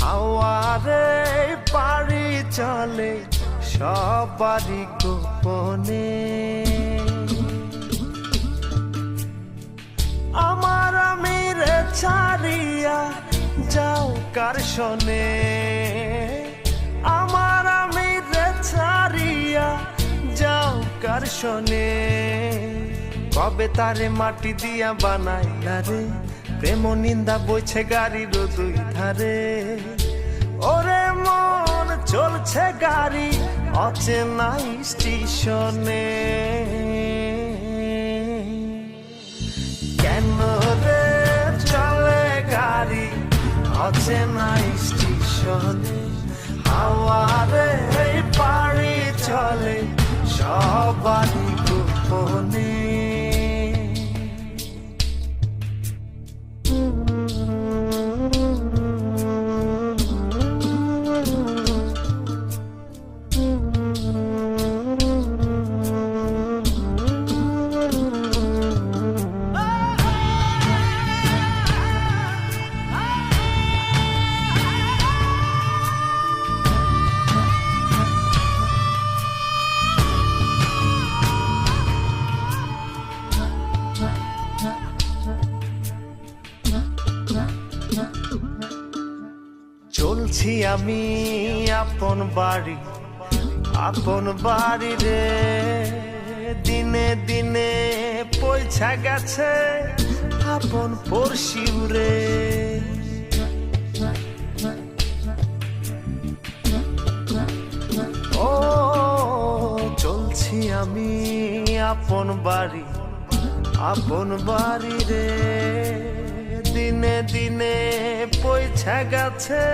হাওয়ারে পাড়ি চলে সবারই গোপনে, আমার আমিরে ছাড়িয়া যাও কার শোনে, আমার আমিরে ছাড়িয়া যাও কার শোনে। কবে তারে মাটি দিয়া বানাইলা রে, প্রেম নিন্দা বইছে গাড়ির দুই ধারে। ওরে মন চলছে গাড়ি অচেনা স্টেশনে, কেন রে চলে গাড়ি অচেনা স্টেশনে। হাওয়ারে পাড়ি চলে সবারই গোপনে। চলছি আমি আপন বাড়ি রে, দিনে দিনে পয়সা গেছে আপন পড়শিও রে। ও চলছি আমি আপন বাড়ি রে, দিনে দিনে পয়সা গেছে